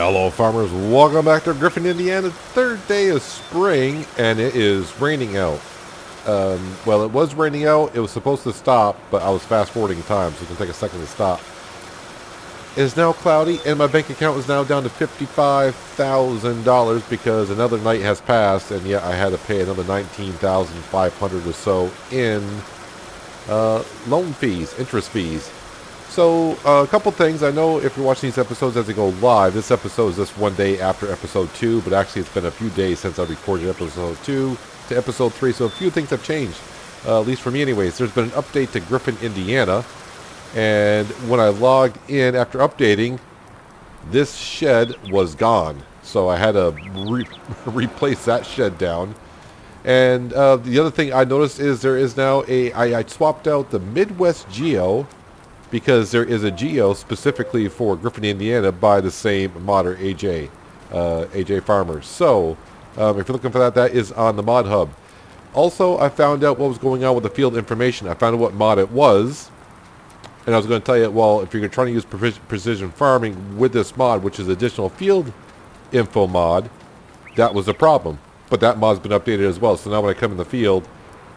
Hello farmers, welcome back to Griffin, Indiana. Third day of spring and it is raining out. Well, it was raining out, it was supposed to stop, but I was fast forwarding time so it can take a second to stop. It is now cloudy and my bank account is now down to $55,000 because another night has passed and yet I had to pay another $19,500 or so in loan fees, interest fees. So, a couple things. I know if you're watching these episodes as they go live, this episode is just one day after episode 2, but actually it's been a few days since I recorded episode 2 to episode 3, so a few things have changed, at least for me anyways. There's been an update to Griffin, Indiana, and when I logged in after updating, this shed was gone. So I had to replace that shed down. And the other thing I noticed is there is now I swapped out the Midwest Geo, because there is a Geo specifically for Griffin, Indiana by the same modder, AJ Farmer. So, if you're looking for that, that is on the mod hub. Also, I found out what was going on with the field information. I found out what mod it was. And I was going to tell you, well, if you're trying to use precision farming with this mod, which is additional field info mod, that was a problem. But that mod's been updated as well. So now when I come in the field,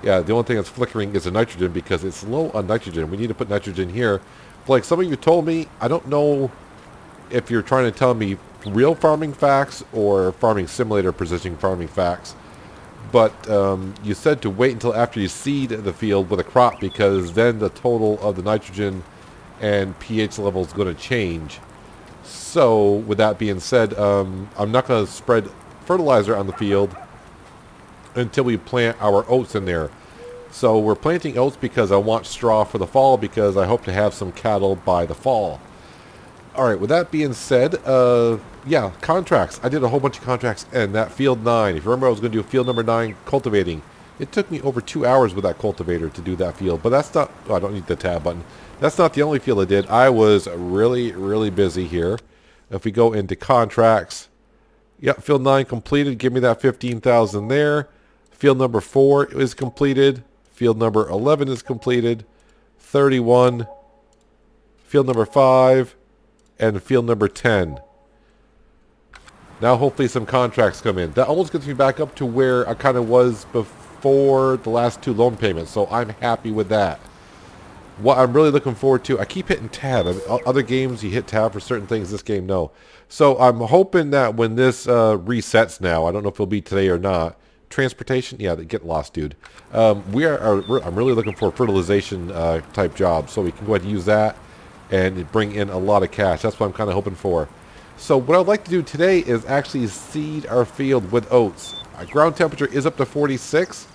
yeah, the only thing that's flickering is the nitrogen because it's low on nitrogen. We need to put nitrogen here. But like some of you told me, I don't know if you're trying to tell me real farming facts or farming simulator precision farming facts. But you said to wait until after you seed the field with a crop because then the total of the nitrogen and pH level is going to change. So with that being said, I'm not going to spread fertilizer on the field until we plant our oats in there. So we're planting oats because I want straw for the fall because I hope to have some cattle by the fall. Alright, with that being said, yeah, contracts. I did a whole bunch of contracts in that field 9. If you remember, I was going to do field number 9 cultivating. It took me over 2 hours with that cultivator to do that field, but that's not, oh, I don't need the tab button. That's not the only field I did. I was really busy here. If we go into contracts, yep, field 9 completed. Give me that 15,000 there. Field number 4 is completed. Field number 11 is completed. 31. Field number 5. And field number 10. Now hopefully some contracts come in. That almost gets me back up to where I kind of was before the last 2 loan payments. So I'm happy with that. What I'm really looking forward to, I keep hitting tab. I mean, other games you hit tab for certain things. This game, no. So I'm hoping that when this resets now, I don't know if it'll be today or not. Transportation, yeah, get lost, dude. I'm really looking for a fertilization type job, so we can go ahead and use that and bring in a lot of cash. That's what I'm kind of hoping for. So what I'd like to do today is actually seed our field with oats. Our ground temperature is up to 46.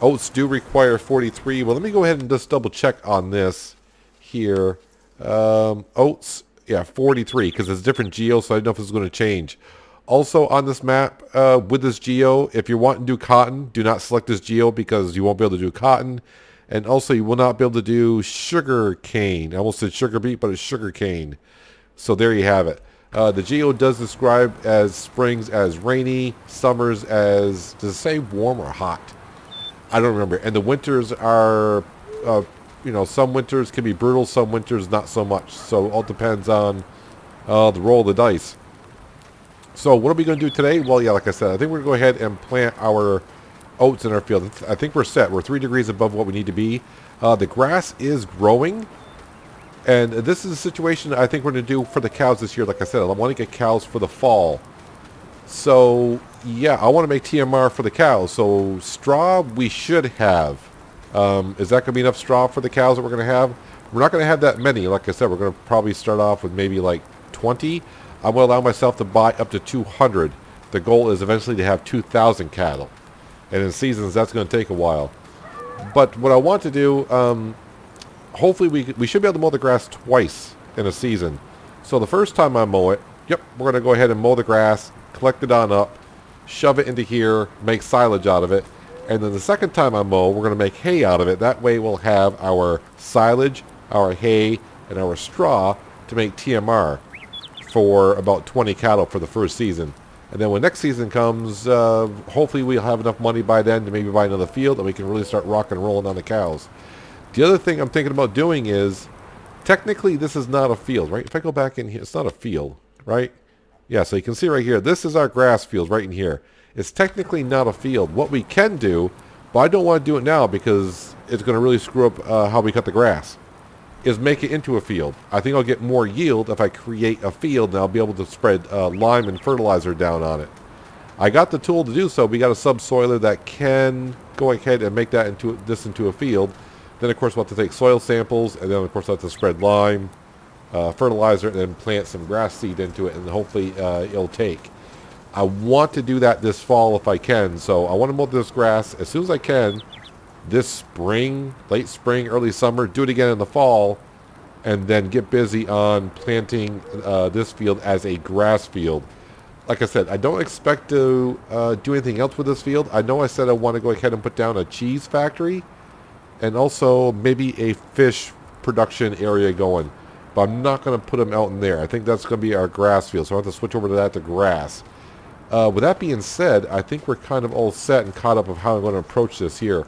Oats do require 43. Well, let me go ahead and just double check on this here. Oats, yeah, 43, because it's a different geo, so I don't know if it's going to change. Also on this map, with this geo, if you want to do cotton, do not select this geo because you won't be able to do cotton. And also you will not be able to do sugar cane. I almost said sugar beet, but it's sugar cane. So there you have it. The geo does describe as springs as rainy, summers as, does it say warm or hot? I don't remember. And the winters are, you know, some winters can be brutal, some winters not so much. So it all depends on the roll of the dice. So what are we going to do today? Well, yeah, like I said, I think we're going to go ahead and plant our oats in our field. I think we're set. We're 3 degrees above what we need to be. The grass is growing. And this is a situation I think we're going to do for the cows this year. Like I said, I want to get cows for the fall. So, yeah, I want to make TMR for the cows. So straw we should have. Is that going to be enough straw for the cows that we're going to have? We're not going to have that many. Like I said, we're going to probably start off with maybe like 20. I'm going to allow myself to buy up to 200. The goal is eventually to have 2,000 cattle. And in seasons, that's going to take a while. But what I want to do, hopefully we should be able to mow the grass twice in a season. So the first time I mow it, yep, we're going to go ahead and mow the grass, collect it on up, shove it into here, make silage out of it. And then the second time I mow, we're going to make hay out of it. That way we'll have our silage, our hay, and our straw to make TMR for about 20 cattle for the first season. And then when next season comes, hopefully we'll have enough money by then to maybe buy another field and we can really start rocking and rolling on the cows. The other thing I'm thinking about doing is, technically this is not a field, right? If I go back in here, it's not a field, right? Yeah, so you can see right here, this is our grass field right in here. It's technically not a field. What we can do, but I don't want to do it now because it's going to really screw up how we cut the grass, is make it into a field. I think I'll get more yield if I create a field, and I'll be able to spread lime and fertilizer down on it. I got the tool to do so. We got a subsoiler that can go ahead and make that into a field. Then, of course, we'll have to take soil samples, and then, of course, we'll have to spread lime, fertilizer, and then plant some grass seed into it, and hopefully it'll take. I want to do that this fall if I can, so I want to mow this grass as soon as I can this spring, late spring, early summer, do it again in the fall, and then get busy on planting this field as a grass field. Like I said, I don't expect to do anything else with this field. I know I said I want to go ahead and put down a cheese factory and also maybe a fish production area going. But I'm not going to put them out in there. I think that's going to be our grass field, so I have to switch over to that to grass. With that being said, I think we're kind of all set and caught up of how I'm going to approach this here.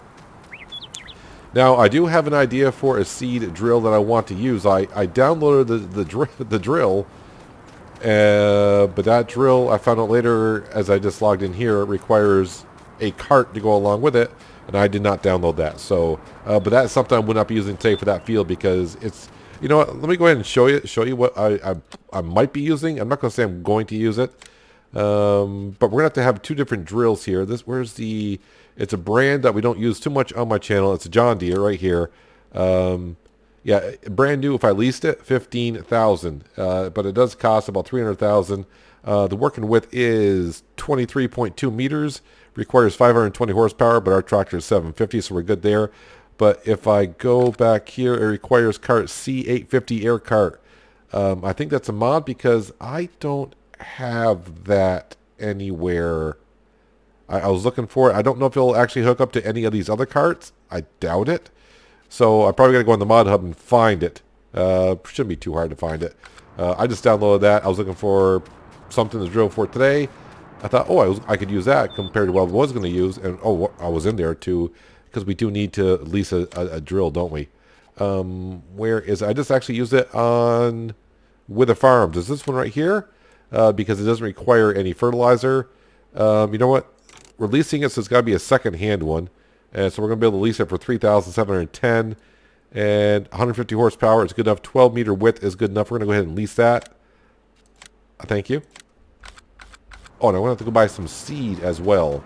Now, I do have an idea for a seed drill that I want to use. I downloaded the drill, but that drill, I found out later as I just logged in here, requires a cart to go along with it, and I did not download that. So, but that's something I would not be using today for that field because it's, you know what, let me go ahead and show you what I might be using. I'm not going to say I'm going to use it, but we're going to have two different drills here. It's a brand that we don't use too much on my channel. It's a John Deere right here. Yeah, brand new. If I leased it, $15,000, but it does cost about $300,000. The working width is 23.2 meters. Requires 520 horsepower, but our tractor is 750, so we're good there. But if I go back here, it requires cart C850 air cart. I think that's a mod because I don't have that anywhere. I was looking for it. I don't know if it'll actually hook up to any of these other carts. I doubt it. So I probably got to go in the mod hub and find it. Shouldn't be too hard to find it. I just downloaded that. I was looking for something to drill for today. I thought, I could use that compared to what I was going to use. And I was in there too, because we do need to lease a drill, don't we? Where is it? I just actually used it on With a Farms. Is this one right here? Because it doesn't require any fertilizer. You know what? We're leasing it, so it's got to be a second-hand one. And so we're going to be able to lease it for $3,710 and 150 horsepower. It's good enough. 12-meter width is good enough. We're going to go ahead and lease that. Thank you. Oh, and I'm going to have to go buy some seed as well.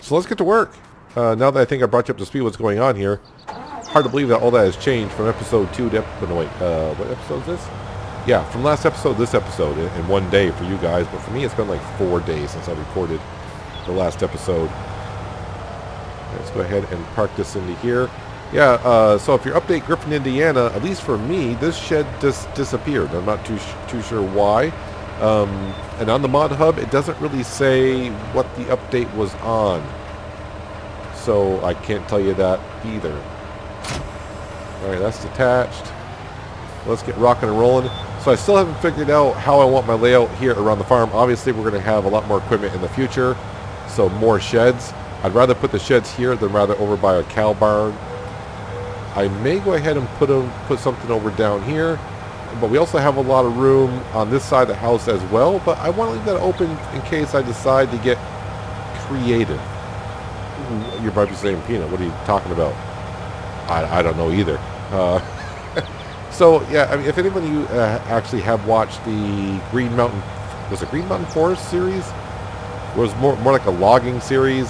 So let's get to work. Now that I think I brought you up to speed what's going on here, hard to believe that all that has changed from episode 2 to... what episode is this? Yeah, from last episode to this episode in one day for you guys. But for me, it's been like 4 days since I recorded the last episode. Let's go ahead and park this into here. Yeah, so if you update Griffin, Indiana, at least for me, this shed just disappeared. I'm not too sure why. And on the mod hub, it doesn't really say what the update was on. So I can't tell you that either. Alright, that's detached. Let's get rocking and rolling. So I still haven't figured out how I want my layout here around the farm. Obviously, we're going to have a lot more equipment in the future. So more sheds. I'd rather put the sheds here than rather over by a cow barn. I may go ahead and put something over down here. But we also have a lot of room on this side of the house as well. But I want to leave that open in case I decide to get creative. You're probably saying, Peanut, what are you talking about? I don't know either. So, yeah, I mean, if anybody of you actually have watched the Green Mountain... Was it Green Mountain Forest series? It was more like a logging series.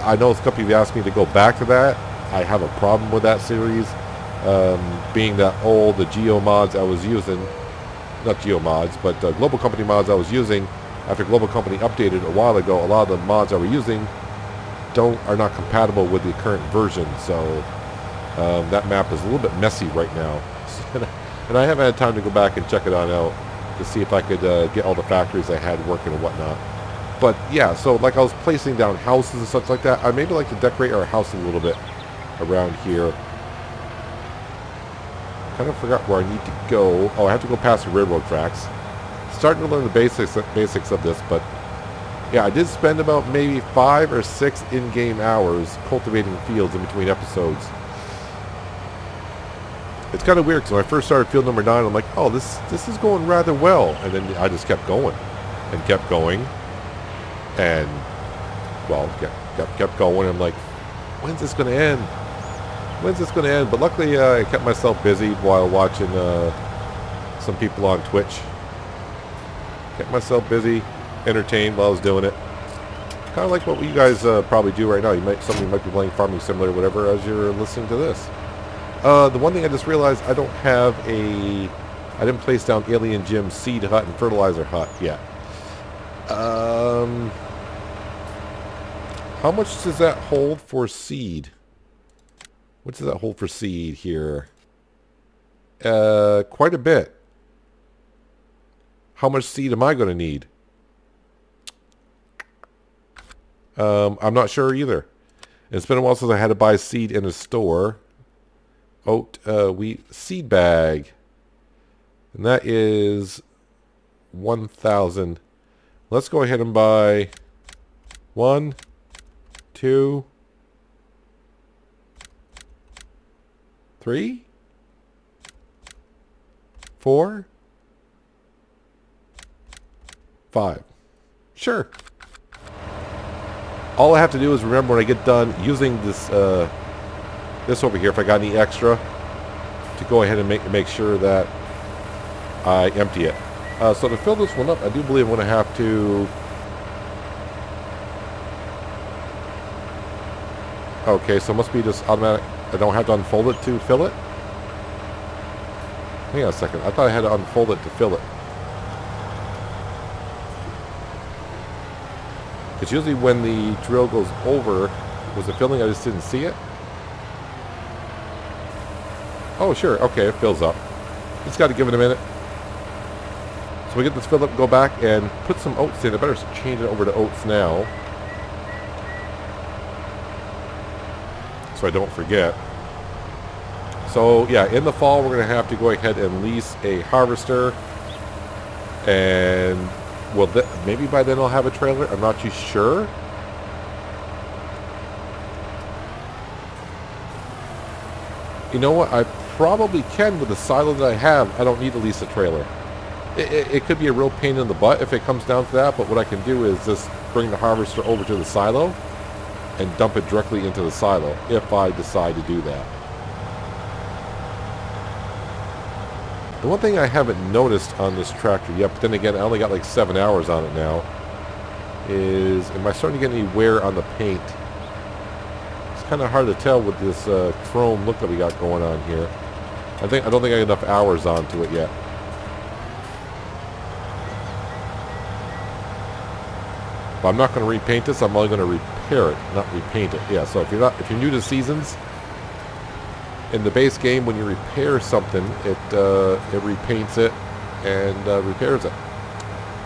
I know a couple of you asked me to go back to that. I have a problem with that series. Being that all the geo mods I was using... Not geo mods, but Global Company mods I was using. After Global Company updated a while ago, a lot of the mods I were using are not compatible with the current version. So, that map is a little bit messy right now. And I haven't had time to go back and check it on out to see if I could get all the factories I had working and whatnot. But yeah, so like I was placing down houses and such like that. I maybe like to decorate our house a little bit around here. Kind of forgot where I need to go. Oh, I have to go past the railroad tracks. Starting to learn the basics of this, but yeah, I did spend about maybe 5 or 6 in-game hours cultivating fields in between episodes. It's kind of weird because when I first started field number 9, I'm like, oh, this is going rather well. And then I just kept going and kept going. And, well, kept going. I'm like, when's this going to end? When's this going to end? But luckily, I kept myself busy while watching some people on Twitch. Kept myself busy, entertained while I was doing it. Kind of like what you guys probably do right now. Some of you might be playing Farming Simulator or whatever as you're listening to this. The one thing I just realized, I didn't place down Alien Jim's seed hut and fertilizer hut yet. How much does that hold for seed? What does that hold for seed here? Quite a bit. How much seed am I going to need? I'm not sure either. It's been a while since I had to buy seed in a store. Oat, wheat, seed bag. And that is 1,000. Let's go ahead and buy 1, 2, 3, 4, 5. Sure. All I have to do is remember when I get done using this this over here, if I got any extra, to go ahead and make sure that I empty it. So to fill this one up, I do believe I'm going to have to... Okay, so it must be just automatic. I don't have to unfold it to fill it? Hang on a second. I thought I had to unfold it to fill it. Because usually when the drill goes over, was it filling? I just didn't see it. Oh, sure. Okay, it fills up. Just got to give it a minute. So we get this filled up, go back and put some oats in. I better change it over to oats now, so I don't forget. So, yeah, in the fall, we're going to have to go ahead and lease a harvester. And, well, maybe by then I'll have a trailer. I'm not too sure. You know what? I probably can with the silo that I have. I don't need to lease a trailer. It could be a real pain in the butt if it comes down to that, but what I can do is just bring the harvester over to the silo and dump it directly into the silo if I decide to do that. The one thing I haven't noticed on this tractor yet, but then again, I only got like 7 hours on it now, is am I starting to get any wear on the paint? It's kind of hard to tell with this chrome look that we got going on here. I don't think I have enough hours onto it yet. But I'm not going to repaint this. I'm only going to repair it, not repaint it. Yeah. So if you're new to Seasons, in the base game, when you repair something, it repaints it and repairs it.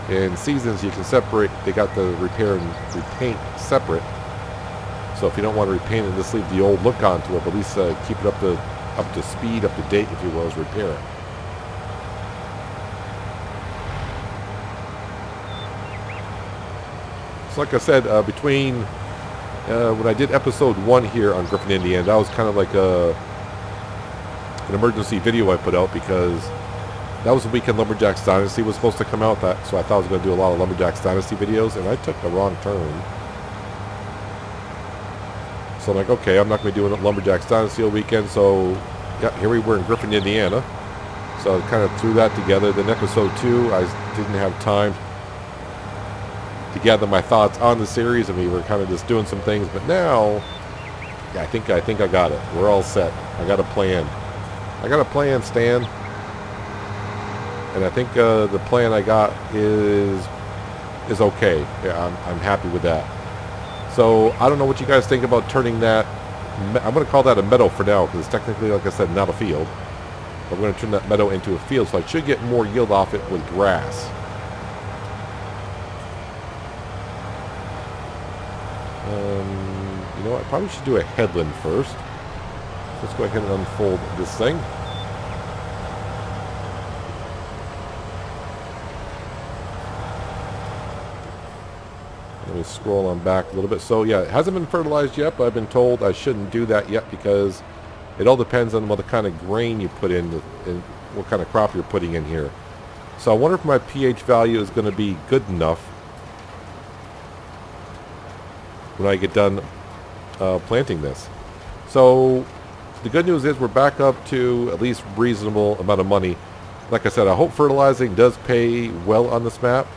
In Seasons, you can separate. They got the repair and repaint separate. So if you don't want to repaint it, just leave the old look onto it, but at least keep it up to speed, up to date, if you will, as repair it. So like I said, between when I did episode 1 here on Griffin Indiana, that was kind of like an emergency video I put out because that was the weekend Lumberjacks Dynasty was supposed to come out. So I thought I was going to do a lot of Lumberjacks Dynasty videos, and I took the wrong turn. So I'm like, okay, I'm not going to be doing Lumberjacks Dynasty all weekend. So yeah, here we were in Griffin, Indiana. So I kind of threw that together. Then episode 2, I didn't have time to gather my thoughts on the series, and we were kind of just doing some things. But now, yeah, I think I got it. We're all set. I got a plan. Stan. And I think the plan I got is okay. Yeah, I'm happy with that. So I don't know what you guys think about turning that. I'm going to call that a meadow for now because it's technically, like I said, not a field. But we're going to turn that meadow into a field, so I should get more yield off it with grass. You know what? I probably should do a headland first. Let's go ahead and unfold this thing. Let me scroll on back a little bit. So yeah, it hasn't been fertilized yet, but I've been told I shouldn't do that yet because It all depends on what kind of grain you put in and what kind of crop you're putting in here. So I wonder if my pH value is going to be good enough when I get done planting this. So the good news is we're back up to at least reasonable amount of money. Like I said, I hope fertilizing does pay well on this map,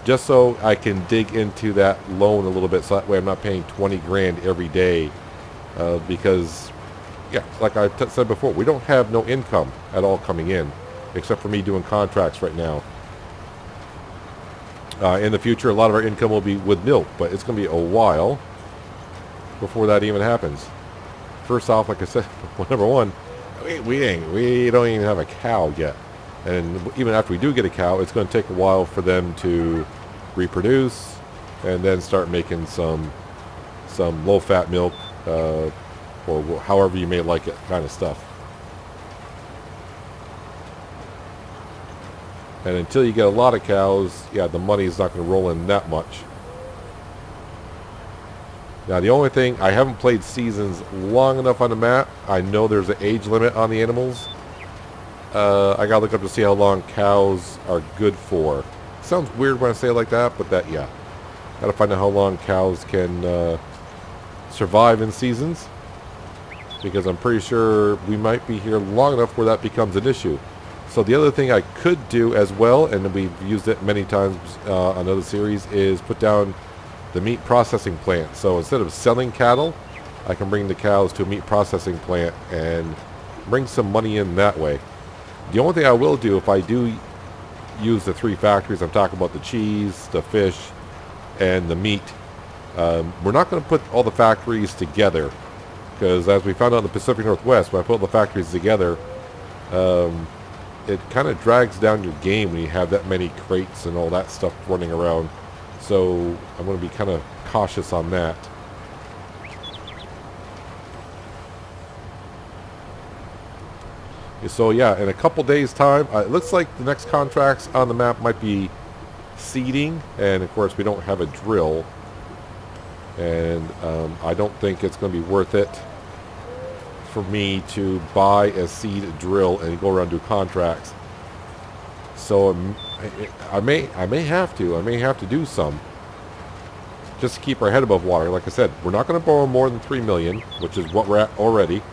just so I can dig into that loan a little bit, so that way I'm not paying 20 grand every day. Because, yeah, like I said before, we don't have no income at all coming in, except for me doing contracts right now. In the future, a lot of our income will be with milk, but it's going to be a while before that even happens. First off, like I said, well, number one, we don't even have a cow yet. And even after we do get a cow, it's going to take a while for them to reproduce and then start making some low-fat milk, or however you may like it kind of stuff. And until you get a lot of cows, yeah, the money is not going to roll in that much. Now, the only thing, I haven't played seasons long enough on the map. I know there's an age limit on the animals. I got to look up to see how long cows are good for. Sounds weird when I say it like that, but that, yeah. Got to find out how long cows can survive in seasons. Because I'm pretty sure we might be here long enough where that becomes an issue. So the other thing I could do as well, and we've used it many times on other series, is put down the meat processing plant. So instead of selling cattle, I can bring the cows to a meat processing plant and bring some money in that way. The only thing I will do if I do use the 3 factories, I'm talking about the cheese, the fish, and the meat, we're not going to put all the factories together, because as we found out in the Pacific Northwest, when I put all the factories together, it kind of drags down your game when you have that many crates and all that stuff running around. So I'm going to be kind of cautious on that. So yeah, in a couple days time, it looks like the next contracts on the map might be seeding, and of course we don't have a drill, and I don't think it's going to be worth it for me to buy a seed drill and go around and do contracts. So I may have to do some, just to keep our head above water. Like I said, we're not going to borrow more than $3 million, which is what we're at already.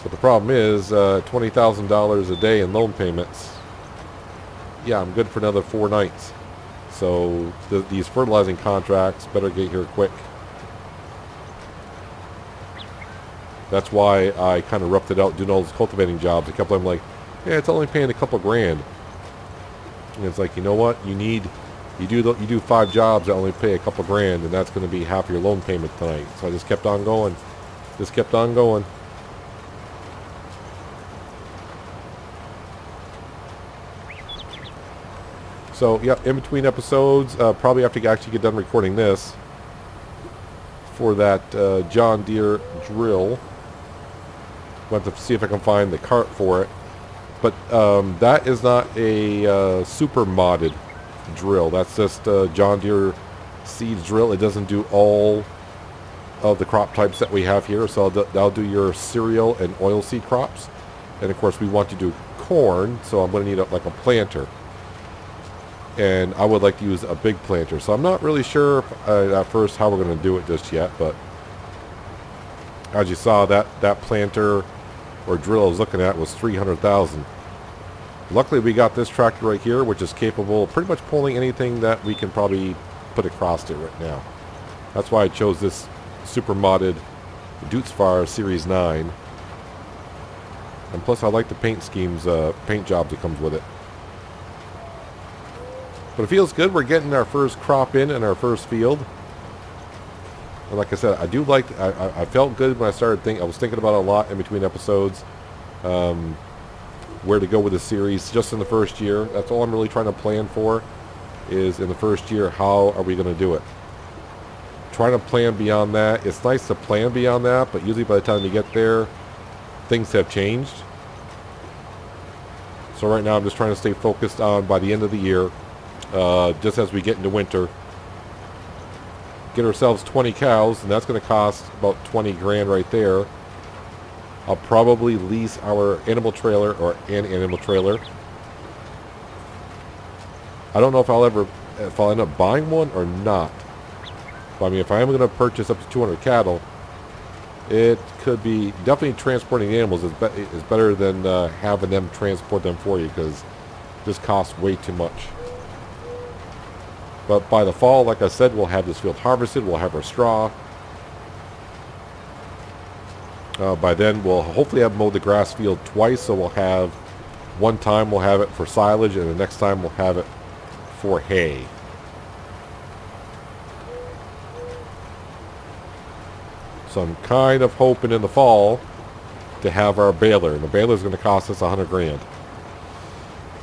But the problem is $20,000 a day in loan payments. Yeah, I'm good for another 4 nights. So these fertilizing contracts better get here quick. That's why I kind of roughed it out doing all those cultivating jobs. A couple of them like, yeah, it's only paying a couple grand. And it's like, you know what? You do 5 jobs that only pay a couple grand, and that's going to be half your loan payment tonight. So I just kept on going. So, yeah, in between episodes, probably after I actually get done recording this, for that John Deere drill, I'm going to see if I can find the cart for it. But that is not a super modded drill. That's just a John Deere seeds drill. It doesn't do all of the crop types that we have here. So that'll do your cereal and oilseed crops. And of course we want to do corn, so I'm going to need like a planter. And I would like to use a big planter. So I'm not really sure at first how we're going to do it just yet. But as you saw, that planter or drill I was looking at was $300,000. Luckily we got this tractor right here, which is capable of pretty much pulling anything that we can probably put across it right now. That's why I chose this super modded Dutzfar Series 9. And plus I like the paint schemes, paint job that comes with it. But it feels good. We're getting our first crop in our first field. And like I said, I do like, I felt good when I started thinking, I was thinking about it a lot in between episodes, where to go with the series just in the first year. That's all I'm really trying to plan for, is in the first year, how are we going to do it? Trying to plan beyond that. It's nice to plan beyond that, but usually by the time you get there, things have changed. So right now I'm just trying to stay focused on, by the end of the year, just as we get into winter, get ourselves 20 cows, and that's going to cost about 20 grand right there. I'll probably lease our animal trailer, or an animal trailer. I don't know if I'll end up buying one or not. But I mean, if I am going to purchase up to 200 cattle, it could be definitely transporting animals is better than having them transport them for you, because this costs way too much. But by the fall, like I said, we'll have this field harvested. We'll have our straw. By then, we'll hopefully have mowed the grass field twice. So we'll have one time we'll have it for silage, and the next time we'll have it for hay. So I'm kind of hoping in the fall to have our baler. And the baler is going to cost us 100 grand.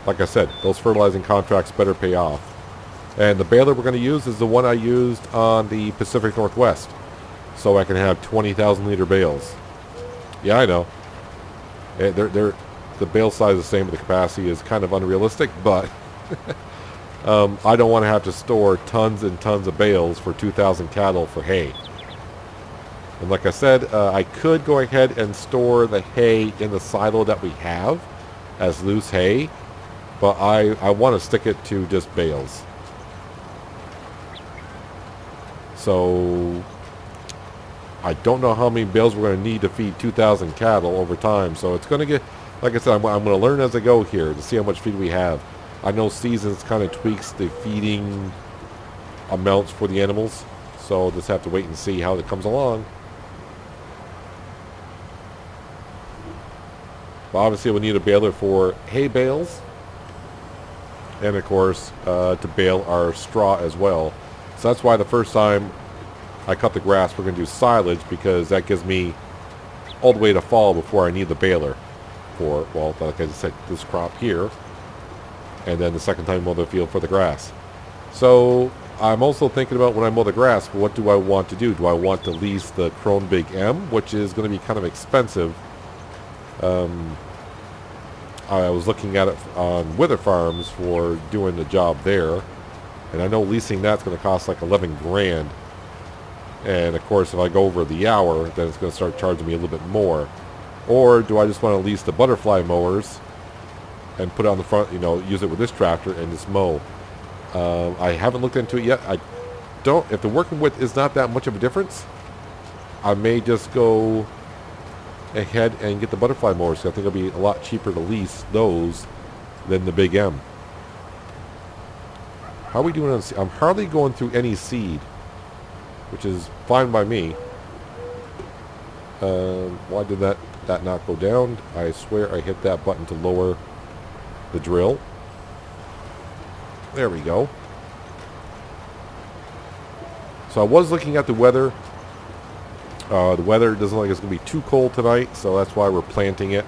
Like I said, those fertilizing contracts better pay off. And the baler we're going to use is the one I used on the Pacific Northwest. So I can have 20,000 liter bales. Yeah, I know. The bale size is the same, but the capacity is kind of unrealistic. But I don't want to have to store tons and tons of bales for 2,000 cattle for hay. And like I said, I could go ahead and store the hay in the silo that we have as loose hay. But I want to stick it to just bales. So I don't know how many bales we're going to need to feed 2,000 cattle over time. So it's going to get, like I said, I'm going to learn as I go here to see how much feed we have. I know seasons kind of tweaks the feeding amounts for the animals. So we'll just have to wait and see how it comes along. But obviously we'll need a baler for hay bales. And of course, to bale our straw as well. So that's why the first time I cut the grass, we're going to do silage, because that gives me all the way to fall before I need the baler for, well, like I said, this crop here. And then the second time mow the field for the grass. So I'm also thinking about when I mow the grass, what do I want to do? Do I want to lease the Krone Big M, which is going to be kind of expensive? I was looking at it on Wither Farms for doing the job there. And I know leasing that's going to cost like 11 grand. And of course, if I go over the hour, then it's going to start charging me a little bit more. Or do I just want to lease the butterfly mowers and put it on the front, use it with this tractor and just mow? I haven't looked into it yet. If the working width is not that much of a difference, I may just go ahead and get the butterfly mowers. I think it'll be a lot cheaper to lease those than the Big M. How are we doing on seed? I'm hardly going through any seed, which is fine by me. Why did that not go down? I swear I hit that button to lower the drill. There we go. So I was looking at the weather. The weather doesn't look like it's going to be too cold tonight, so that's why we're planting it.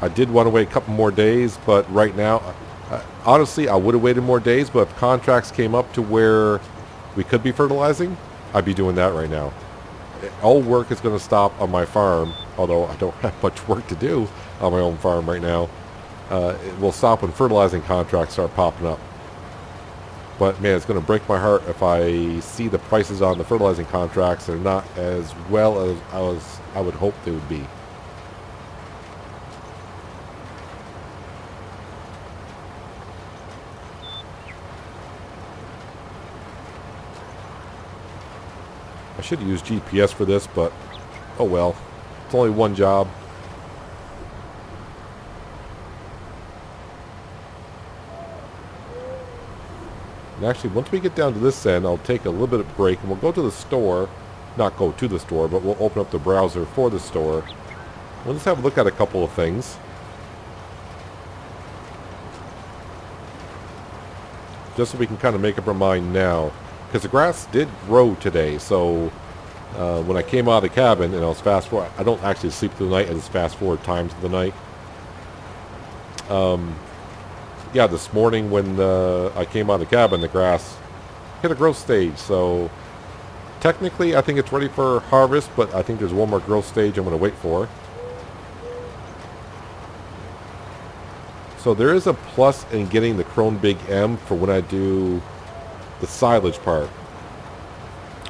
I did want to wait a couple more days, but right now, honestly, I would have waited more days, but if contracts came up to where we could be fertilizing, I'd be doing that right now. All work is going to stop on my farm, although I don't have much work to do on my own farm right now. It will stop when fertilizing contracts start popping up. But man, it's going to break my heart if I see the prices on the fertilizing contracts are not as well as I would hope they would be. I should use GPS for this, but oh well. It's only one job. And actually, once we get down to this end, I'll take a little bit of break and we'll go to the store. Not go to the store, but we'll open up the browser for the store. We'll just have a look at a couple of things. Just so we can kind of make up our mind now. Because the grass did grow today, so when I came out of the cabin and I was fast forward, I don't actually sleep through the night, I just fast forward times of the night. Yeah, this morning when I came out of the cabin, the grass hit a growth stage, so technically I think it's ready for harvest, but I think there's one more growth stage I'm going to wait for. So there is a plus in getting the Krone Big M for when I do the silage part.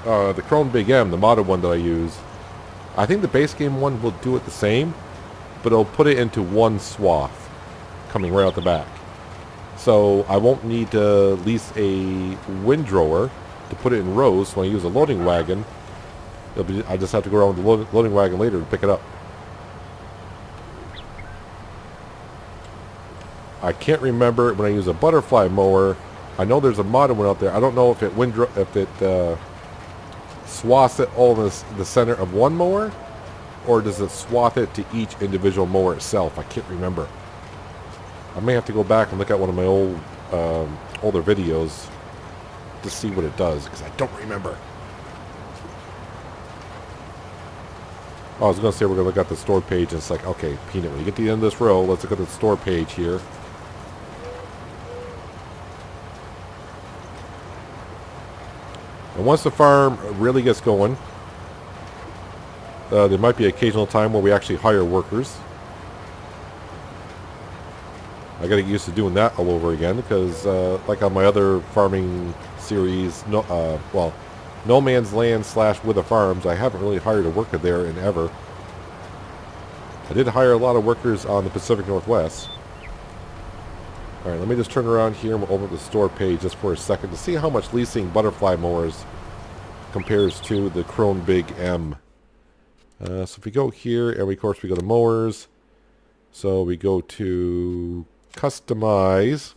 The Chrome Big M, the modded one that I use, I think the base game one will do it the same, but it'll put it into one swath coming right out the back. So I won't need to lease a windrower to put it in rows. So when I use a loading wagon, I just have to go around with the loading wagon later to pick it up. I can't remember when I use a butterfly mower. I know there's a modded one out there. I don't know if it swaths it all in the center of one mower, or does it swath it to each individual mower itself? I can't remember. I may have to go back and look at one of my older videos to see what it does, because I don't remember. Oh, I was going to say we're going to look at the store page, and it's like, okay, Peanut, when you get to the end of this row, let's look at the store page here. And once the farm really gets going, there might be an occasional time where we actually hire workers. I got to get used to doing that all over again, because like on my other farming series, No Man's Land / With the Farms, I haven't really hired a worker there in ever. I did hire a lot of workers on the Pacific Northwest. Alright, let me just turn around here and we'll open up the store page just for a second to see how much leasing butterfly mowers compares to the Chrome Big M. So if we go here, and of course we go to mowers. So we go to customize.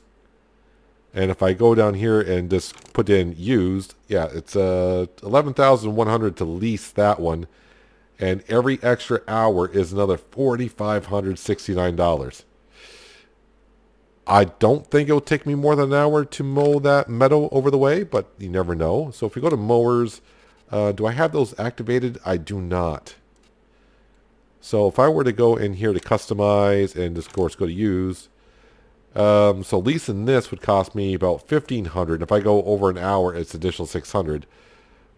And if I go down here and just put in used, yeah, it's $11,100 to lease that one. And every extra hour is another $4,569. I don't think it'll take me more than an hour to mow that meadow over the way, but you never know. So if we go to mowers, do I have those activated? I do not. So if I were to go in here to customize and just, of course, go to use, so leasing this would cost me about $1,500. If I go over an hour, it's additional $600.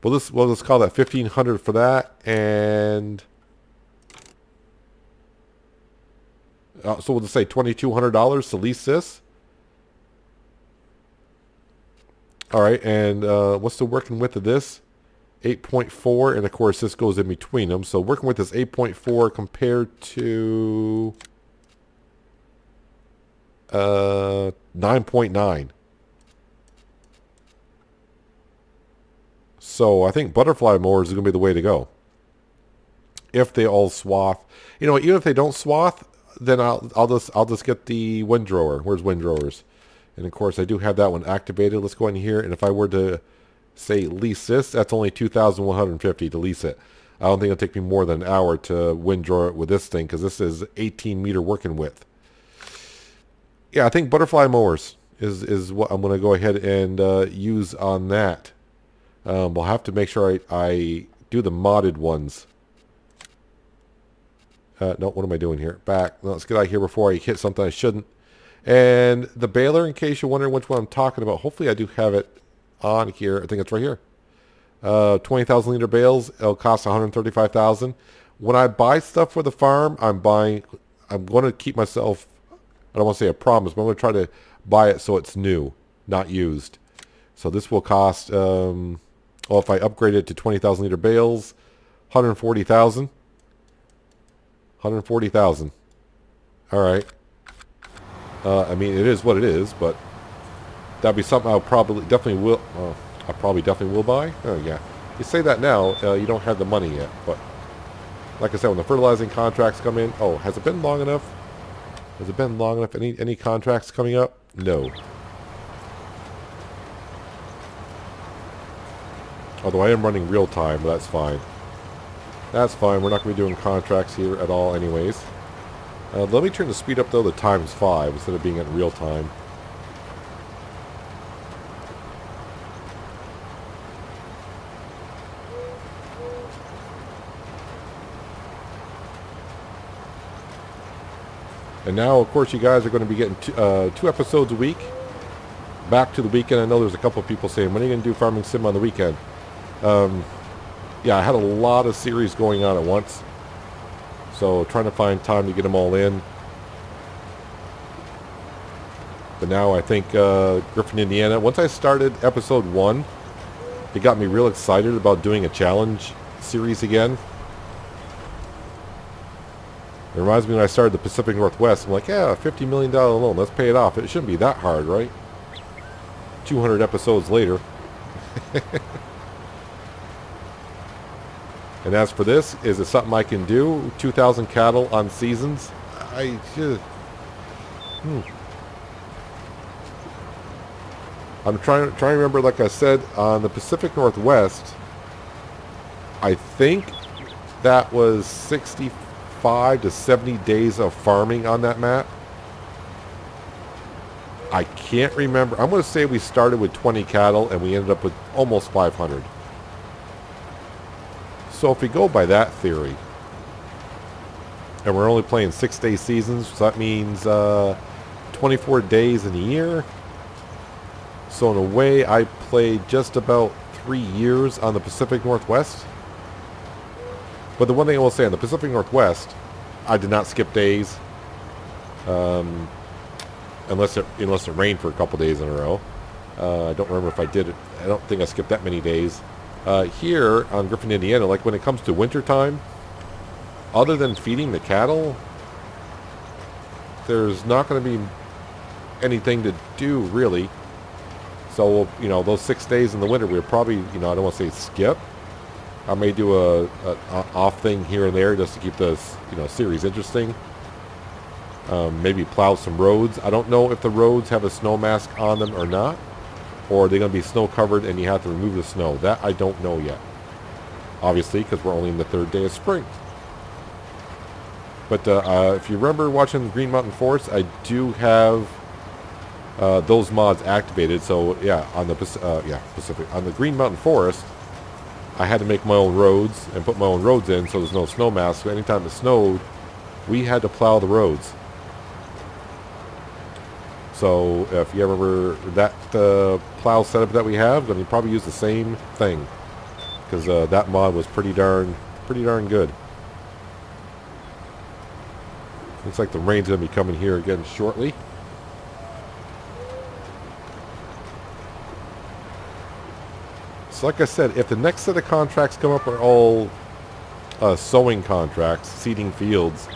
We'll just call that $1,500 for that, and so we'll just say $2,200 to lease this. All right, and what's the working width of this? 8.4, and of course this goes in between them. So working width is 8.4 compared to 9.9. So I think butterfly mowers is going to be the way to go. If they all swath, even if they don't swath, then I'll just get the windrower. Where's windrowers? And of course I do have that one activated. Let's go in here, and if I were to say lease this, that's only $2,150 to lease it. I don't think it'll take me more than an hour to windrow it with this thing, because this is 18-meter working width. Yeah, I think butterfly mowers is what I'm going to go ahead and use on that. We'll have to make sure I do the modded ones. No, what am I doing here? Back. No, let's get out of here before I hit something I shouldn't. And the baler, in case you're wondering which one I'm talking about, hopefully I do have it on here. I think it's right here. 20,000 liter bales. It'll cost $135,000. When I buy stuff for the farm, I'm going to keep myself, I don't want to say a promise, but I'm going to try to buy it so it's new, not used. So this will cost, if I upgrade it to 20,000 liter bales, $140,000. $140,000. All right. I mean, it is what it is, but that'd be something I probably definitely will buy. Oh yeah, you say that now, you don't have the money yet, but like I said, when the fertilizing contracts come in, has it been long enough? Has it been long enough? Any contracts coming up? No. Although I am running real time, but that's fine. That's fine. We're not going to be doing contracts here at all anyways. Let me turn the speed up, though, to ×5 instead of being at real time. And now, of course, you guys are going to be getting 2 episodes a week. Back to the weekend. I know there's a couple of people saying, when are you going to do Farming Sim on the weekend? Yeah, I had a lot of series going on at once. So trying to find time to get them all in. But now I think Griffin, Indiana, once I started episode 1, it got me real excited about doing a challenge series again. It reminds me when I started the Pacific Northwest. I'm like, yeah, $50 million loan. Let's pay it off. It shouldn't be that hard, right? 200 episodes later. And as for this, is it something I can do? 2,000 cattle on seasons? I'm trying to remember, like I said, on the Pacific Northwest, I think that was 65 to 70 days of farming on that map. I can't remember. I'm going to say we started with 20 cattle and we ended up with almost 500. So if we go by that theory, and we're only playing 6-day seasons, so that means 24 days in a year. So in a way, I played just about 3 years on the Pacific Northwest. But the one thing I will say, on the Pacific Northwest, I did not skip days. Unless it rained for a couple days in a row. I don't remember if I did it. I don't think I skipped that many days. Here on Griffin, Indiana, like when it comes to winter time, other than feeding the cattle, there's not going to be anything to do really. So, you know, those 6 days in the winter, we'll probably, you know, I don't want to say skip. I may do a off thing here and there just to keep the, you know, series interesting. Maybe plow some roads. I don't know if the roads have a snow mask on them or not. Or are they going to be snow covered and you have to remove the snow? That I don't know yet. Obviously, because we're only in the 3rd day of spring. But if you remember watching Green Mountain Forest, I do have those mods activated. So yeah, on the Pacific, on the Green Mountain Forest, I had to make my own roads and put my own roads in, so there's no snow mask. So anytime it snowed, we had to plow the roads. So if you ever remember that plow setup that we have, then you probably use the same thing, because that mod was pretty darn good. Looks like the rain's gonna be coming here again shortly. So like I said, if the next set of contracts come up are all sowing contracts, seeding fields,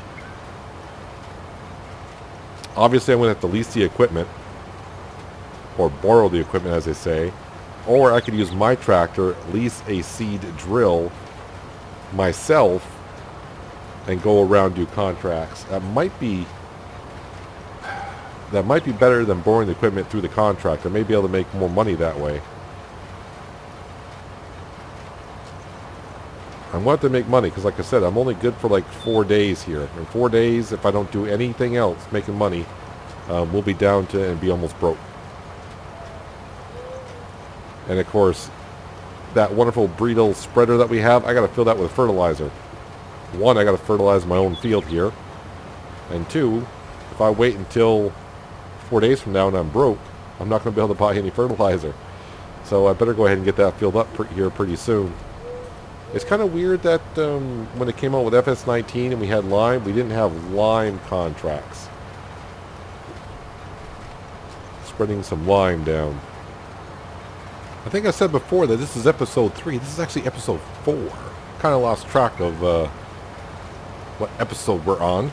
obviously I'm going to have to lease the equipment, or borrow the equipment as they say, or I could use my tractor, lease a seed drill myself, and go around do contracts. That might be better than borrowing the equipment through the contract. I may be able to make more money that way. I want to make money because, like I said, I'm only good for like 4 days here. In 4 days, if I don't do anything else making money, we'll be down to and be almost broke. And of course, that wonderful Breedle spreader that we have, I got to fill that with fertilizer. 1, I got to fertilize my own field here. And 2, if I wait until 4 days from now and I'm broke, I'm not going to be able to buy any fertilizer. So I better go ahead and get that filled up here pretty soon. It's kind of weird that when it came out with FS19 and we had lime, we didn't have lime contracts. Spreading some lime down. I think I said before that this is episode 3. This is actually episode 4. Kind of lost track of what episode we're on.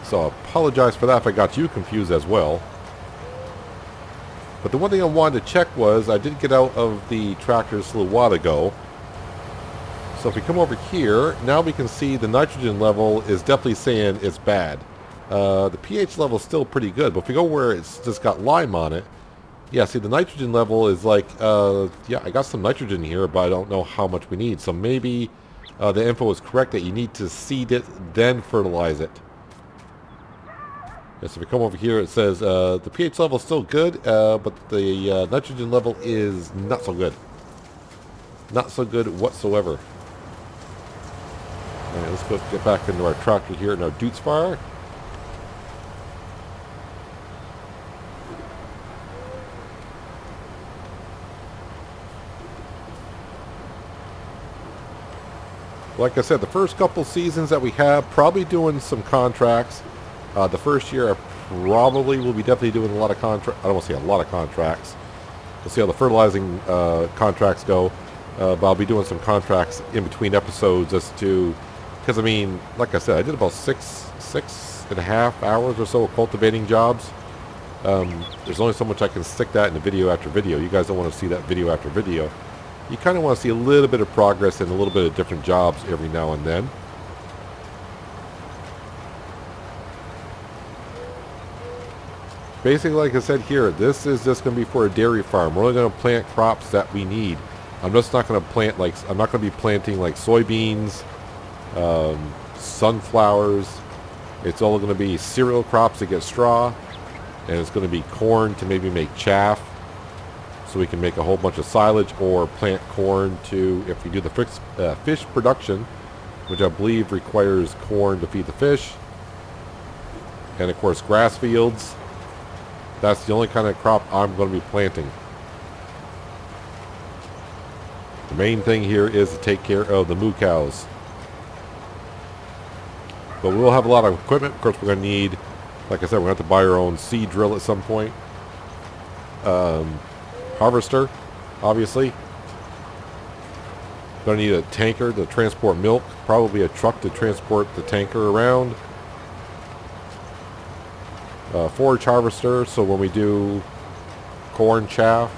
So I apologize for that if I got you confused as well. But the one thing I wanted to check was, I did get out of the tractor just a little while ago. So if we come over here, now we can see the nitrogen level is definitely saying it's bad. The pH level is still pretty good, but if we go where it's just got lime on it, yeah, see the nitrogen level is like, yeah, I got some nitrogen here, but I don't know how much we need. So maybe the info is correct that you need to seed it, then fertilize it. Yeah, so if we come over here, it says the pH level is still good, but the nitrogen level is not so good. Not so good whatsoever. Alright, let's go get back into our tractor here in our Dutes Fire. Like I said, the first couple seasons that we have, probably doing some contracts. The first year I probably will be definitely doing a lot of contract. I don't want to say a lot of contracts. We'll see how the fertilizing contracts go. But I'll be doing some contracts in between episodes as to, because I mean, like I said, I did about six and a half hours or so of cultivating jobs. There's only so much I can stick that in video after video. You guys don't want to see that video after video. You kind of want to see a little bit of progress and a little bit of different jobs every now and then. Basically, like I said here, this is just going to be for a dairy farm. We're only going to plant crops that we need. I'm just not going to plant, like, I'm not going to be planting like soybeans, sunflowers. It's all going to be cereal crops to get straw, and it's going to be corn to maybe make chaff, so we can make a whole bunch of silage, or plant corn to, if we do the fish production, which I believe requires corn to feed the fish, and of course grass fields. That's the only kind of crop I'm going to be planting. The main thing here is to take care of the moo cows. But we'll have a lot of equipment. Of course, we're going to need, like I said, we're going to have to buy our own seed drill at some point. Harvester, obviously. Going to need a tanker to transport milk. Probably a truck to transport the tanker around. Forage harvester, so when we do corn chaff,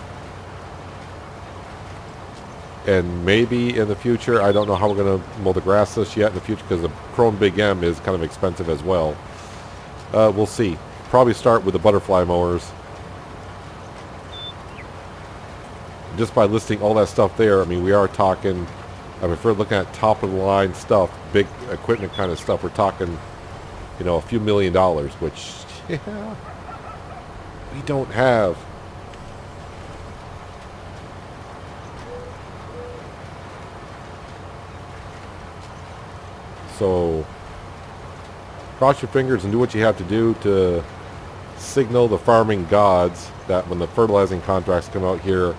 and maybe in the future, I don't know how we're going to mow the grass this yet in the future, because the Chrome Big M is kind of expensive as well. We'll see. Probably start with the butterfly mowers. Just by listing all that stuff there, I mean, we are talking, I mean, if we're looking at top of the line stuff, big equipment kind of stuff, we're talking, you know, a few $1 million, which, yeah, we don't have. So, cross your fingers and do what you have to do to signal the farming gods that when the fertilizing contracts come out here,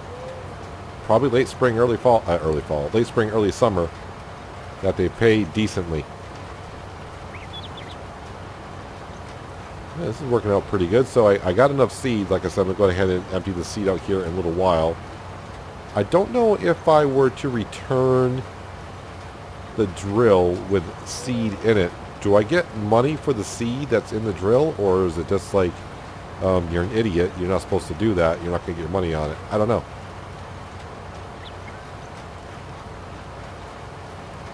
probably late spring, late spring, early summer, that they pay decently. Yeah, this is working out pretty good. So I got enough seeds. Like I said, I'm going to go ahead and empty the seed out here in a little while. I don't know if I were to return the drill with seed in it. Do I get money for the seed that's in the drill? Or is it just like, you're an idiot, you're not supposed to do that, you're not going to get your money on it? I don't know.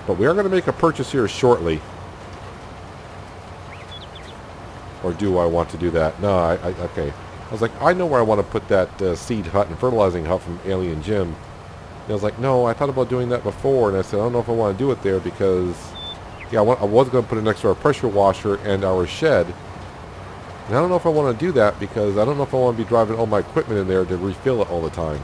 But we are going to make a purchase here shortly. Or do I want to do that? No, okay. I was like, I know where I want to put that seed hut and fertilizing hut from Alien Jim. And I was like, no, I thought about doing that before. And I said, I don't know if I want to do it there because, yeah, I was going to put it next to our pressure washer and our shed. And I don't know if I want to do that because I don't know if I want to be driving all my equipment in there to refill it all the time.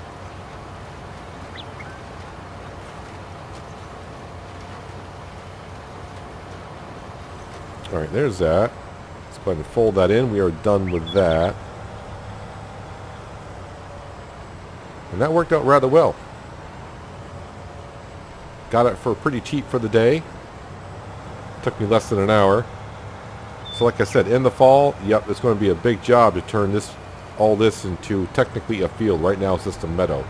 Alright, there's that. Let's go ahead and fold that in. We are done with that. And that worked out rather well. Got it for pretty cheap for the day. Took me less than an hour. So like I said, in the fall, yep, it's going to be a big job to turn all this into technically a field. Right now it's just a meadow.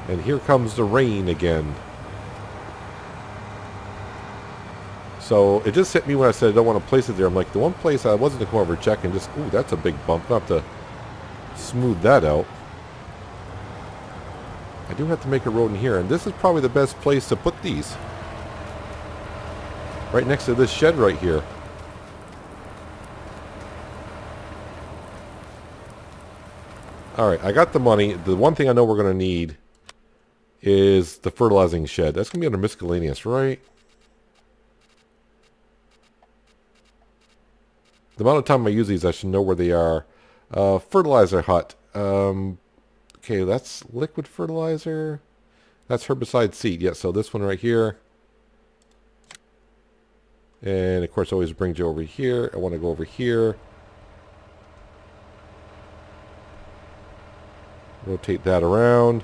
And here comes the rain again. So it just hit me when I said I don't want to place it there. I'm like, the one place I wasn't going to come over and check and just, ooh, that's a big bump. I'll have to smooth that out. I do have to make a road in here, and this is probably the best place to put these. Right next to this shed right here. Alright, I got the money. The one thing I know we're going to need is the fertilizing shed. That's going to be under miscellaneous, right? The amount of time I use these, I should know where they are. Fertilizer hut. Okay, that's liquid fertilizer. That's herbicide seed. Yeah, so this one right here. And of course, always brings you over here. I want to go over here. Rotate that around.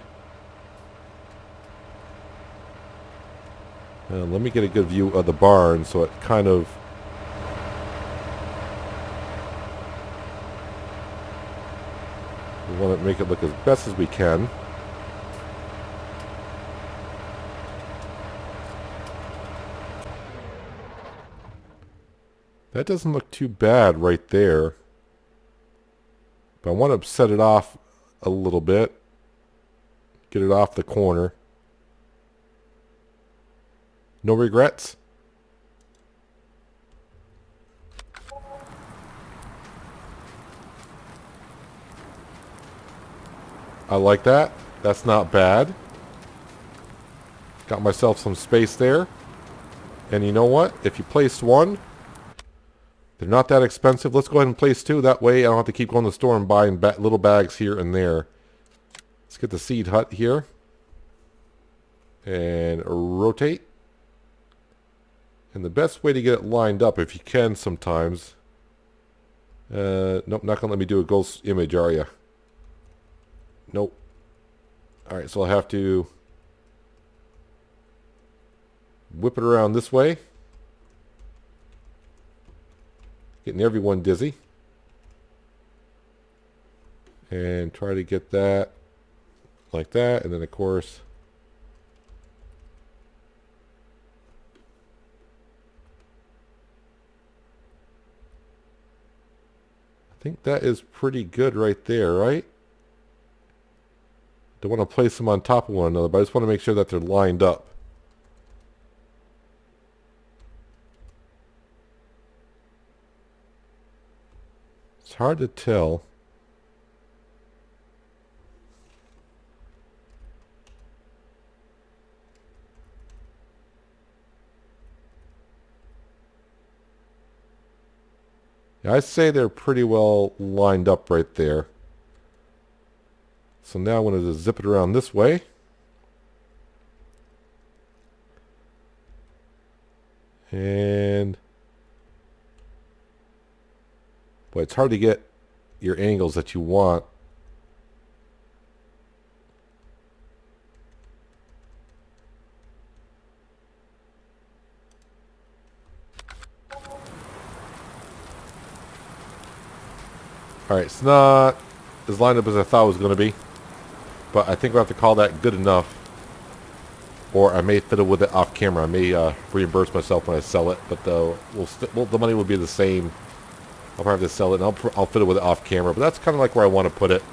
And let me get a good view of the barn so it kind of We want to make it look as best as we can. That doesn't look too bad right there. But I want to set it off a little bit. Get it off the corner. No regrets? I like that. That's not bad. Got myself some space there. And you know what? If you placed one, they're not that expensive. Let's go ahead and place two. That way I don't have to keep going to the store and buying little bags here and there. Let's get the seed hut here. And rotate. And the best way to get it lined up, if you can sometimes... nope, not going to let me do a ghost image, are you? Nope. Alright, so I'll have to whip it around this way. Getting everyone dizzy. And try to get that like that. And then, of course, I think that is pretty good right there, right? Don't want to place them on top of one another, but I just want to make sure that they're lined up. It's hard to tell. Yeah, I'd say they're pretty well lined up right there. So now I'm going to just zip it around this way. And boy, it's hard to get your angles that you want. Alright, it's not as lined up as I thought it was going to be. But I think we'll have to call that good enough. Or I may fiddle with it off camera. I may reimburse myself when I sell it. But the money will be the same. I'll probably have to sell it, and I'll fiddle with it off camera. But that's kind of like where I want to put it.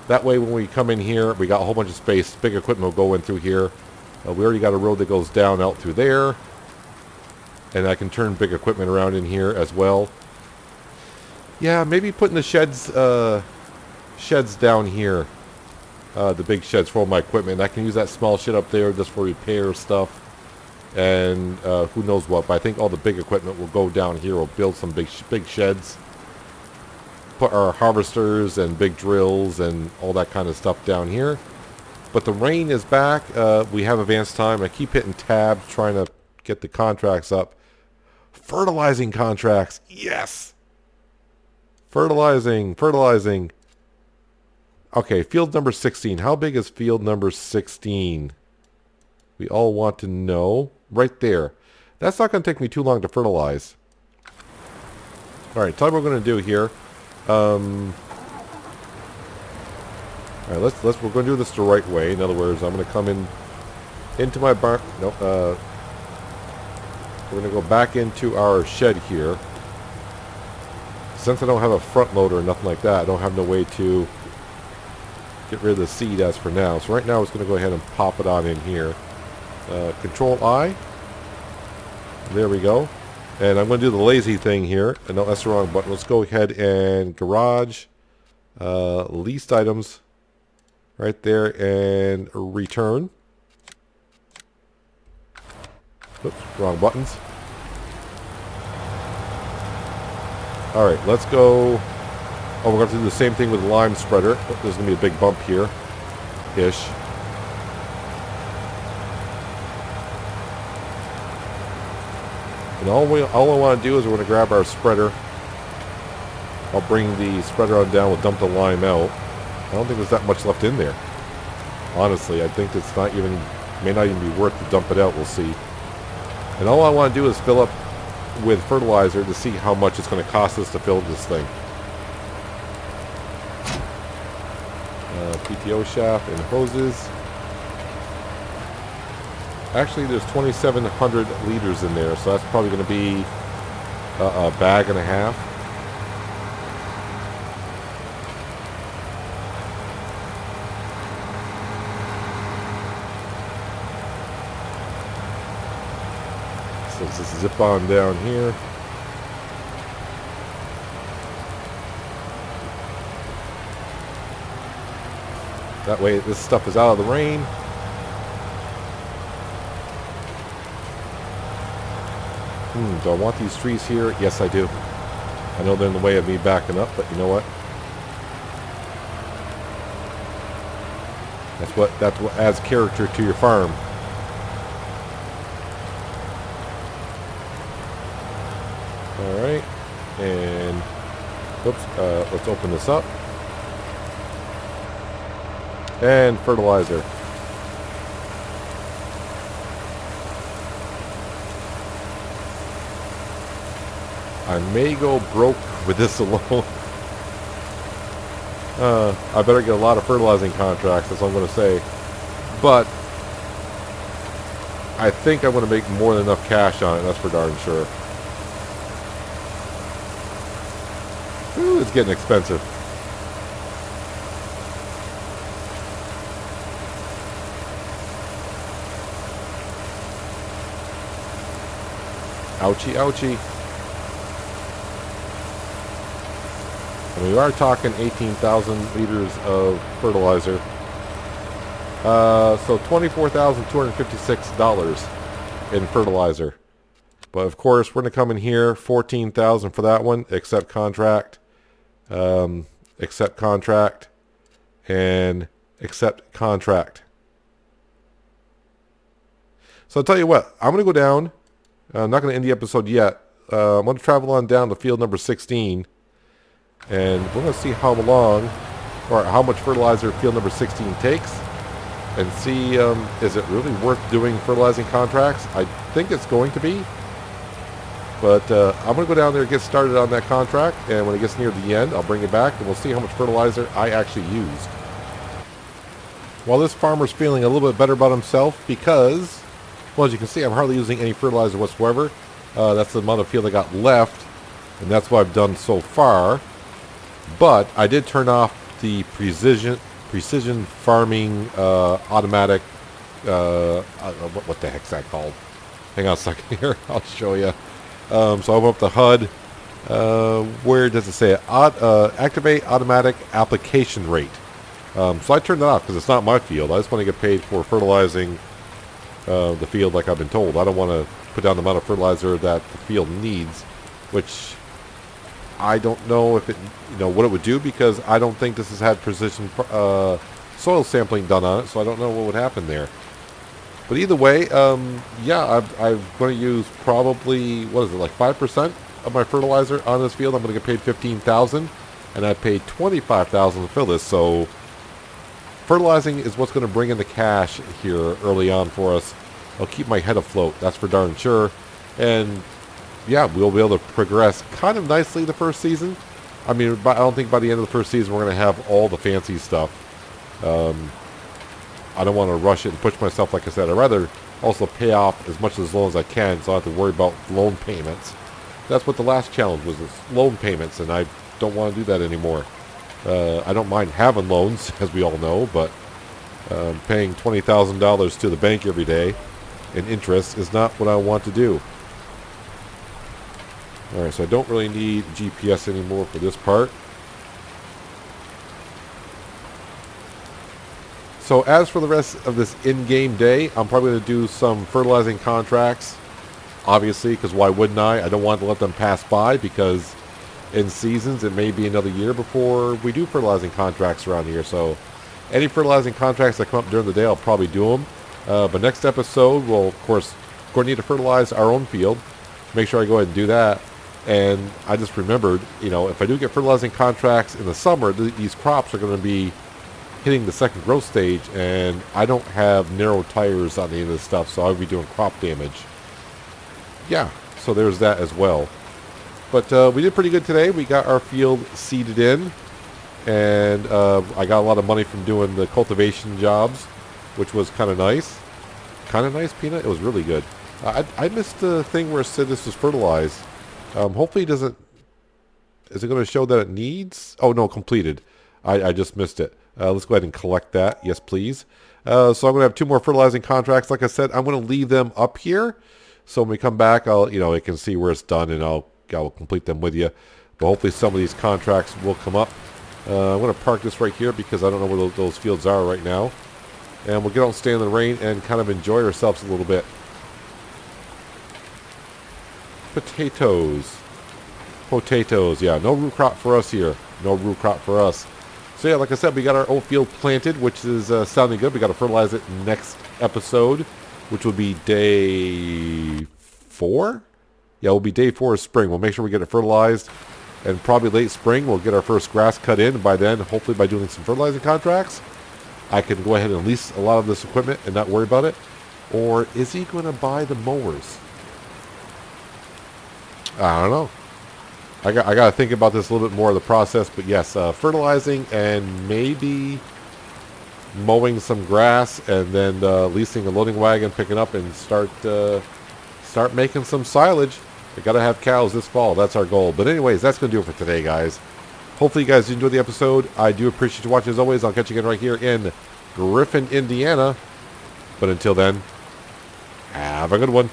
That way when we come in here, we got a whole bunch of space. Big equipment will go in through here. We already got a road that goes down out through there. And I can turn big equipment around in here as well. Yeah, maybe putting the sheds down here. The big sheds for all my equipment. I can use that small shed up there just for repair stuff. And who knows what. But I think all the big equipment will go down here. We'll build some big sheds. Put our harvesters and big drills and all that kind of stuff down here. But the rain is back. We have advanced time. I keep hitting tab trying to get the contracts up. Fertilizing contracts. Yes! Fertilizing. Okay, field number 16. How big is field number 16? We all want to know. Right there. That's not going to take me too long to fertilize. Alright, tell me what we're going to do here. Alright, we're going to do this the right way. In other words, I'm going to come into my barn. No, we're going to go back into our shed here. Since I don't have a front loader or nothing like that, I don't have no way to get rid of the seed as for now. So right now, it's going to go ahead and pop it on in here. Control I. There we go. And I'm going to do the lazy thing here. And no, that's the wrong button. Let's go ahead and garage. Leased items. Right there. And return. Oops, wrong buttons. Alright, let's go. Oh, we're going to do the same thing with the lime spreader. Oh, there's going to be a big bump here. Ish. And all I want to do is we're going to grab our spreader. I'll bring the spreader on down. We'll dump the lime out. I don't think there's that much left in there. Honestly, I think it's not even, may not even be worth to dump it out. We'll see. And all I want to do is fill up with fertilizer to see how much it's going to cost us to fill this thing. PTO shaft and hoses. Actually, there's 2,700 liters in there, so that's probably going to be a bag and a half. So let's zip on down here. That way this stuff is out of the rain. Do I want these trees here? Yes, I do. I know they're in the way of me backing up, but you know what? That's what adds character to your farm. All right, and oops, let's open this up. And fertilizer. I may go broke with this alone. I better get a lot of fertilizing contracts, that's all I'm going to say. But I think I'm going to make more than enough cash on it, that's for darn sure. Ooh, it's getting expensive. Ouchie, ouchie. And we are talking 18,000 liters of fertilizer. So $24,256 in fertilizer. But of course, we're going to come in here, 14,000 for that one, accept contract, and accept contract. So I'll tell you what, I'm going to go down. I'm not going to end the episode yet. I'm going to travel on down to field number 16. And we're going to see how long or how much fertilizer field number 16 takes. And see, is it really worth doing fertilizing contracts? I think it's going to be. But I'm going to go down there and get started on that contract. And when it gets near the end, I'll bring it back. And we'll see how much fertilizer I actually used. Well, this farmer's feeling a little bit better about himself because, well, as you can see, I'm hardly using any fertilizer whatsoever. That's the amount of field I got left. And that's what I've done so far. But I did turn off the precision farming automatic. What the heck's that called? Hang on a second here. I'll show you. So I'm up the HUD. Where does it say it? Activate automatic application rate. So I turned that off because it's not my field. I just want to get paid for fertilizing the field like I've been told. I don't want to put down the amount of fertilizer that the field needs, which I don't know if it, what it would do, because I don't think this has had precision soil sampling done on it, so I don't know what would happen there. But either way, yeah, I'm going to use probably, what is it, like 5% of my fertilizer on this field. I'm going to get paid $15,000, and I paid $25,000 to fill this. So fertilizing is what's going to bring in the cash here early on for us. I'll keep my head afloat, that's for darn sure. And yeah, we'll be able to progress kind of nicely the first season. I mean, I don't think by the end of the first season we're going to have all the fancy stuff. I don't want to rush it and push myself, like I said. I'd rather also pay off as much of this loan as I can, so I don't have to worry about loan payments. That's what the last challenge was, is loan payments, and I don't want to do that anymore. I don't mind having loans, as we all know, but paying $20,000 to the bank every day in interest is not what I want to do. Alright, so I don't really need GPS anymore for this part. So as for the rest of this in-game day, I'm probably going to do some fertilizing contracts. Obviously, because why wouldn't I? I don't want to let them pass by, because in seasons it may be another year before we do fertilizing contracts around here. So any fertilizing contracts that come up during the day, I'll probably do them. But next episode, we'll, of course, going to need to fertilize our own field. Make sure I go ahead and do that. And I just remembered, if I do get fertilizing contracts in the summer, these crops are going to be hitting the second growth stage, and I don't have narrow tires on any of this stuff, so I'll be doing crop damage. Yeah, so there's that as well. But we did pretty good today. We got our field seeded in, And I got a lot of money from doing the cultivation jobs, which was kind of nice. Kind of nice, Peanut? It was really good. I missed the thing where it said this was fertilized. Hopefully it doesn't... Is it going to show that it needs? Oh, no, completed. I just missed it. Let's go ahead and collect that. Yes, please. So I'm going to have 2 more fertilizing contracts. Like I said, I'm going to leave them up here. So when we come back, I can see where it's done, and I'll complete them with you. But hopefully some of these contracts will come up. I'm going to park this right here because I don't know where those fields are right now. And we'll get out and stand in the rain and kind of enjoy ourselves a little bit. Potatoes. Potatoes, yeah. No root crop for us here. No root crop for us. So yeah, like I said, we got our oat field planted, which is sounding good. We got to fertilize it next episode, which will be day 4. Yeah, it will be day 4 of spring. We'll make sure we get it fertilized. And probably late spring, we'll get our first grass cut in. And by then, hopefully by doing some fertilizing contracts, I can go ahead and lease a lot of this equipment and not worry about it. Or is he going to buy the mowers? I don't know. I got to think about this a little bit more of the process. But yes, fertilizing and maybe mowing some grass, and then leasing a loading wagon, picking up, and start making some silage. I got to have cows this fall. That's our goal. But anyways, that's going to do it for today, guys. Hopefully you guys enjoyed the episode. I do appreciate you watching as always. I'll catch you again right here in Griffin, Indiana. But until then, have a good one.